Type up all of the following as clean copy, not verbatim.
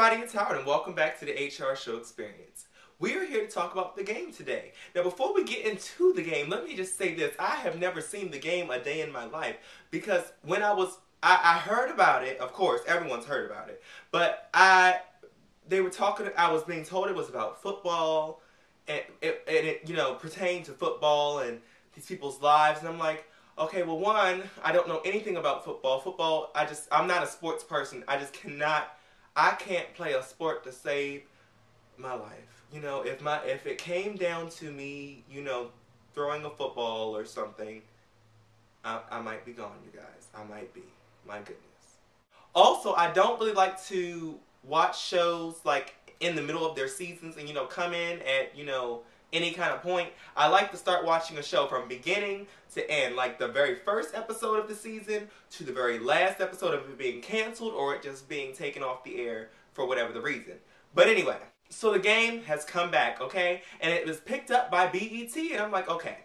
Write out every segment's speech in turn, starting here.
everybody, it's Howard and welcome back to the HR Show Experience. We are here to talk about the game today. Now before we get into the game, let me just say this. I have never seen the game a day in my life because when I heard about it, of course, everyone's heard about it, but they were talking, I was being told it was about football and it you know, pertained to football and these people's lives, and I'm like, okay, well, one, I don't know anything about football. Football, I'm not a sports person. I can't play a sport to save my life. You know, if it came down to me, you know, throwing a football or something, I might be gone, you guys. I might be. My goodness. Also, I don't really like to watch shows like in the middle of their seasons and, you know, come in at, you know, any kind of point. I like to start watching a show from beginning to end, like the very first episode of the season to the very last episode of it being canceled or it just being taken off the air for whatever the reason. But anyway, so the game has come back, okay? And it was picked up by BET, and I'm like, okay.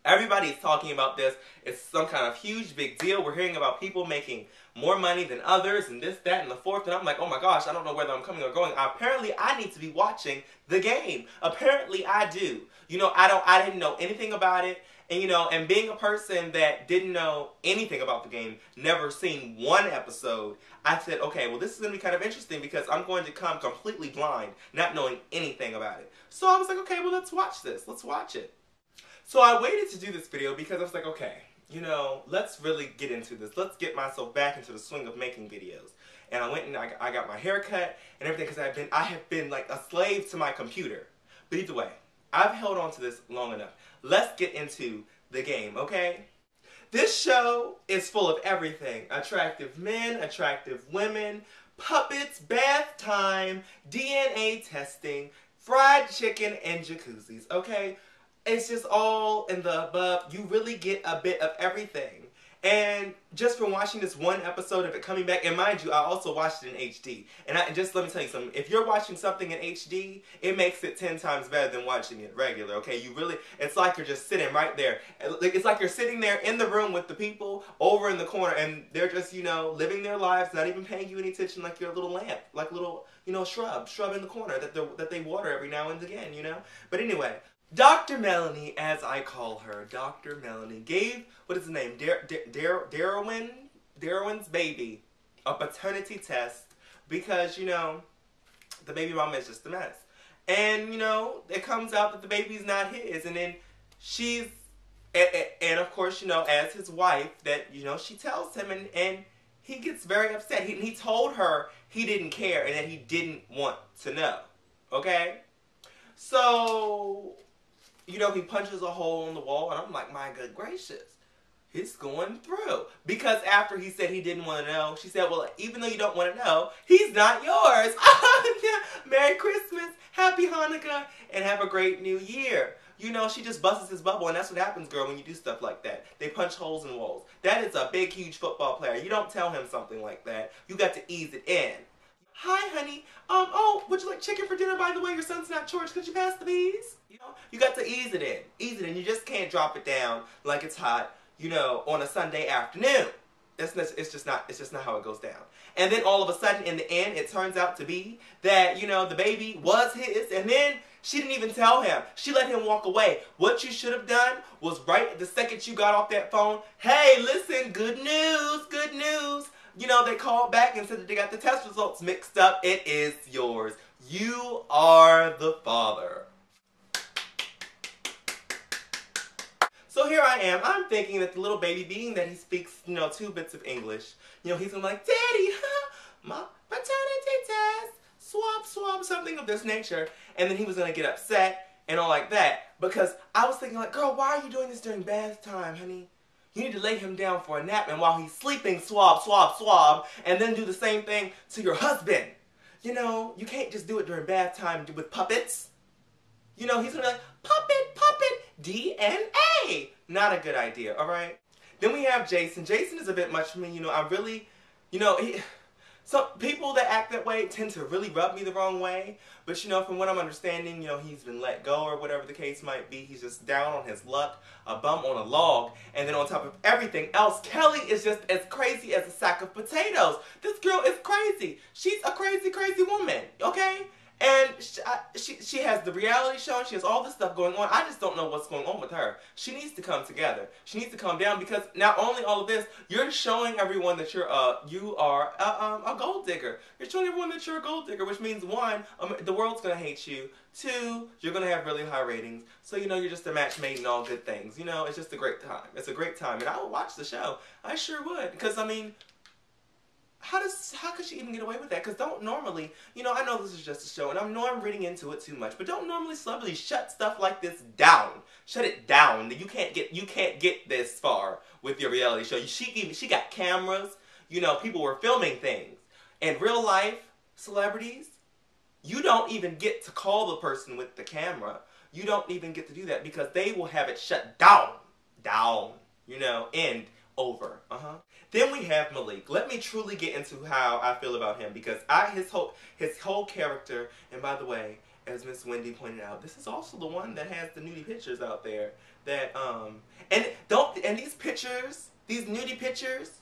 Everybody's talking about this. It's some kind of huge big deal. We're hearing about people making more money than others and this, that, and the fourth. And I'm like, oh my gosh, I don't know whether I'm coming or going. Apparently, I need to be watching the game. Apparently, I do. You know, I didn't know anything about it. And, you know, and being a person that didn't know anything about the game, never seen one episode, I said, okay, well, this is going to be kind of interesting because I'm going to come completely blind, not knowing anything about it. So I was like, okay, well, let's watch this. Let's watch it. So I waited to do this video because I was like, okay, you know, let's really get into this. Let's get myself back into the swing of making videos. And I went and I got my hair cut and everything because I have been like a slave to my computer. But either way, I've held on to this long enough. Let's get into the game, okay? This show is full of everything. Attractive men, attractive women, puppets, bath time, DNA testing, fried chicken, and jacuzzis, okay? It's just all in the above. You really get a bit of everything. And just from watching this one episode of it coming back, and mind you, I also watched it in HD. And just let me tell you something. If you're watching something in HD, it makes it 10 times better than watching it regular, okay? It's like you're just sitting right there. It's like you're sitting there in the room with the people over in the corner, and they're just, you know, living their lives, not even paying you any attention, like you're a little lamp, like a little, you know, shrub in the corner that they water every now and again, you know? But anyway, Dr. Melanie, as I call her, Dr. Melanie, gave, what is his name, Darwin's baby a paternity test because, you know, the baby mama is just a mess. And, you know, it comes out that the baby's not his, and then she's, and of course, you know, as his wife, that, you know, she tells him, and he gets very upset. He told her he didn't care and that he didn't want to know, okay? So, you know, he punches a hole in the wall, and I'm like, my good gracious, he's going through. Because after he said he didn't want to know, she said, well, even though you don't want to know, he's not yours. Merry Christmas, Happy Hanukkah, and have a great New Year. You know, she just busts his bubble, and that's what happens, girl, when you do stuff like that. They punch holes in walls. That is a big, huge football player. You don't tell him something like that. You got to ease it in. Hi, honey. Oh, would you like chicken for dinner, by the way? Your son's not church. Could you pass the peas? You know, you got to ease it in. Ease it in. You just can't drop it down like it's hot, you know, on a Sunday afternoon. It's just not how it goes down. And then all of a sudden, in the end, it turns out to be that, you know, the baby was his, and then she didn't even tell him. She let him walk away. What you should have done was right the second you got off that phone, hey, listen, good news, good news. You know, they called back and said that they got the test results mixed up. It is yours. You are the father. So here I am. I'm thinking that the little baby, being that he speaks, you know, 2 bits of English, you know, he's going to be like, Daddy, my paternity test, swab, something of this nature. And then he was going to get upset and all like that. Because I was thinking like, girl, why are you doing this during bath time, honey? You need to lay him down for a nap, and while he's sleeping, swab, and then do the same thing to your husband. You know, you can't just do it during bath time with puppets. You know, he's gonna be like, puppet, DNA. Not a good idea, alright? Then we have Jason. Jason is a bit much for me, you know, I really, you know, some people that act that way tend to really rub me the wrong way. But you know, from what I'm understanding, you know, he's been let go or whatever the case might be. He's just down on his luck, a bum on a log. And then on top of everything else, Kelly is just as crazy as a sack of potatoes. This girl is crazy. She's a crazy, crazy woman, okay? And she has the reality show, and she has all this stuff going on. I just don't know what's going on with her. She needs to come together. She needs to calm down, because not only all of this, you're showing everyone that you are a gold digger. You're showing everyone that you're a gold digger, which means one, the world's gonna hate you. Two, you're gonna have really high ratings. So you know you're just a match made in all good things. You know, it's just a great time. It's a great time, and I would watch the show. I sure would, because I mean, how could she even get away with that? Because don't normally, you know, I know this is just a show, and I know I'm reading into it too much, but don't normally celebrities shut stuff like this down. Shut it down. You can't get this far with your reality show. She got cameras. You know, people were filming things. In real life, celebrities, you don't even get to call the person with the camera. You don't even get to do that, because they will have it shut down. Down. You know, end. Over. Then we have Malik. Let me truly get into how I feel about him, because his whole character, and by the way, as Miss Wendy pointed out, this is also the one that has the nudie pictures out there. That and these pictures, these nudie pictures,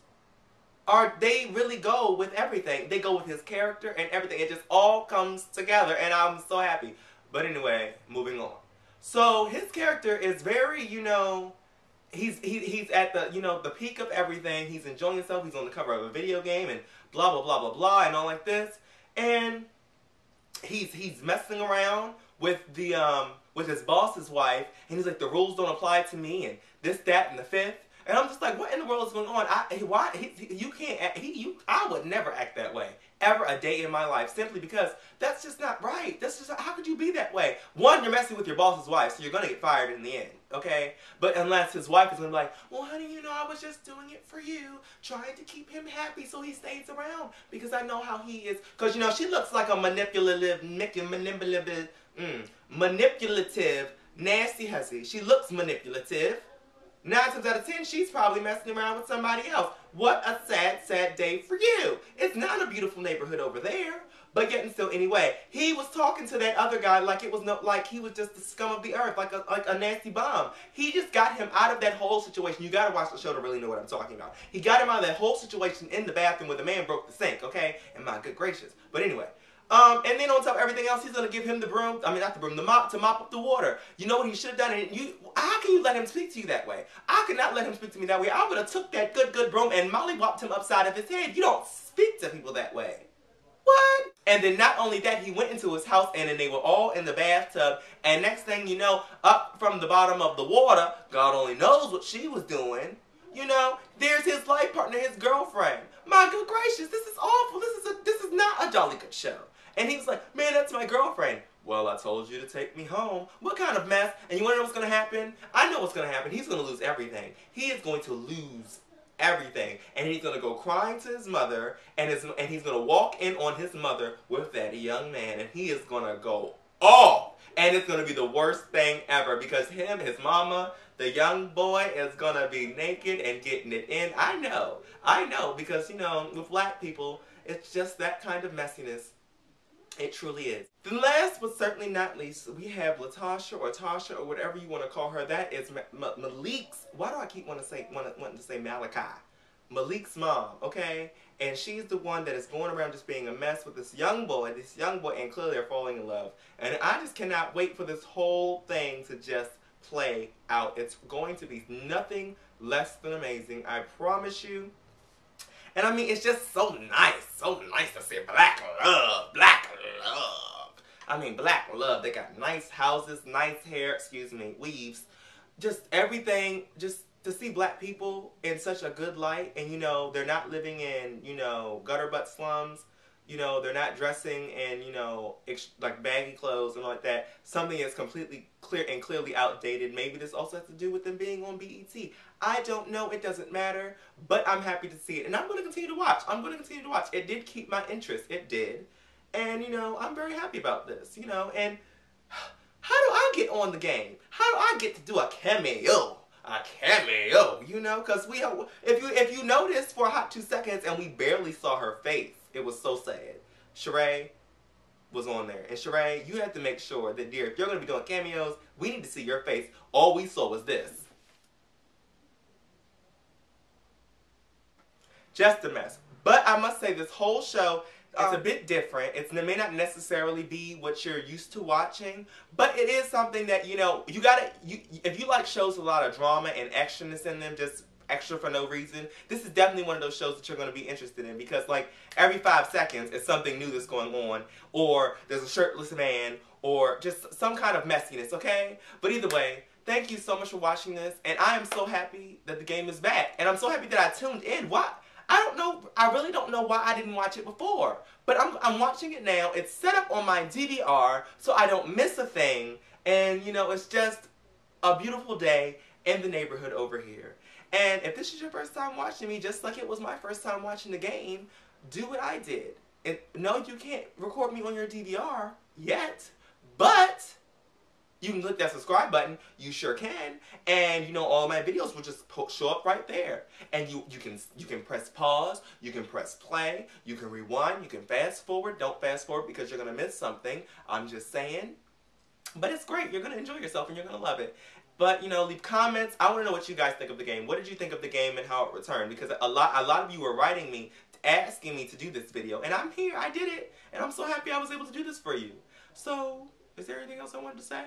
they really go with everything. They go with his character and everything. It just all comes together, and I'm so happy. But anyway, moving on. So his character is very, you know, he's at the, you know, the peak of everything. He's enjoying himself. He's on the cover of a video game and blah blah blah blah blah and all like this. And he's messing around with the with his boss's wife, and he's like, the rules don't apply to me, and this, that, and the fifth. And I'm just like, what in the world is going on? I would never act that way ever a day in my life, simply because that's just not right. That's just, how could you be that way? One, you're messing with your boss's wife, so you're going to get fired in the end, okay? But unless his wife is going to be like, well, honey, you know, I was just doing it for you, trying to keep him happy so he stays around, because I know how he is. Because, you know, she looks like a manipulative, nasty hussy. She looks manipulative. 9 times out of 10, she's probably messing around with somebody else. What a sad, sad day for you. It's not a beautiful neighborhood over there. But yet and still, anyway, he was talking to that other guy like he was just the scum of the earth, like a nasty bomb. He just got him out of that whole situation. You gotta watch the show to really know what I'm talking about. He got him out of that whole situation in the bathroom where the man broke the sink, okay? And my good gracious. But anyway. And then on top of everything else, he's going to give him the broom, I mean not the broom, the mop to mop up the water. You know what he should have done? And how can you let him speak to you that way? I could not let him speak to me that way. I would have took that good broom and mollywopped him upside of his head. You don't speak to people that way. What? And then not only that, he went into his house, and then they were all in the bathtub, and next thing you know, up from the bottom of the water, God only knows what she was doing, you know, there's his life partner, his girlfriend. My good gracious, this is awful. This is not a jolly good show. And he was like, man, that's my girlfriend. Well, I told you to take me home. What kind of mess? And you want to know what's going to happen? I know what's going to happen. He's going to lose everything. He is going to lose everything. And he's going to go crying to his mother, and he's going to walk in on his mother with that young man, and he is going to go off. And it's going to be the worst thing ever, because him, his mama, the young boy is going to be naked and getting it in. I know, because, you know, with black people, it's just that kind of messiness. It truly is. Then last but certainly not least, we have Latasha or Tasha or whatever you want to call her. That is Malik's, why do I keep wanting to say Malachi? Malik's mom, okay? And she's the one that is going around just being a mess with this young boy, and clearly they're falling in love. And I just cannot wait for this whole thing to just play out. It's going to be nothing less than amazing, I promise you. And I mean, it's just so nice to see black love. I mean, black love. They got nice houses, nice hair, weaves. Just everything, just to see black people in such a good light. And, you know, they're not living in, you know, gutter butt slums. You know, they're not dressing in, you know, like baggy clothes and all like that. Something is completely clearly outdated. Maybe this also has to do with them being on BET. I don't know. It doesn't matter. But I'm happy to see it. And I'm going to continue to watch. It did keep my interest. It did. And, you know, I'm very happy about this, you know. And how do I get on the game? How do I get to do a cameo? You know, because if you noticed for a hot 2 seconds, and we barely saw her face. It was so sad. Sheree was on there. And Sheree, you have to make sure that, dear, if you're going to be doing cameos, we need to see your face. All we saw was this. Just a mess. But I must say, this whole show, it's a bit different. It may not necessarily be what you're used to watching, but it is something that, you know, you gotta, if you like shows with a lot of drama and extraness in them, just extra for no reason, this is definitely one of those shows that you're going to be interested in, because like every 5 seconds it's something new that's going on, or there's a shirtless man, or just some kind of messiness, okay? But either way, thank you so much for watching this, and I am so happy that the game is back, and I'm so happy that I tuned in. Why? I don't know. I really don't know why I didn't watch it before. But I'm watching it now. It's set up on my DVR so I don't miss a thing. And, you know, it's just a beautiful day in the neighborhood over here. And if this is your first time watching me, just like it was my first time watching the game, do what I did. And no, you can't record me on your DVR yet. But you can click that subscribe button. You sure can. And, you know, all my videos will just show up right there. And you can press pause. You can press play. You can rewind. You can fast forward. Don't fast forward because you're going to miss something. I'm just saying. But it's great. You're going to enjoy yourself and you're going to love it. But, you know, leave comments. I want to know what you guys think of the game. What did you think of the game and how it returned? Because a lot of you were writing me, asking me to do this video. And I'm here. I did it. And I'm so happy I was able to do this for you. So, is there anything else I wanted to say?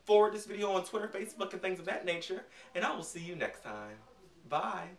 Forward this video on Twitter, Facebook, and things of that nature. And I will see you next time. Bye.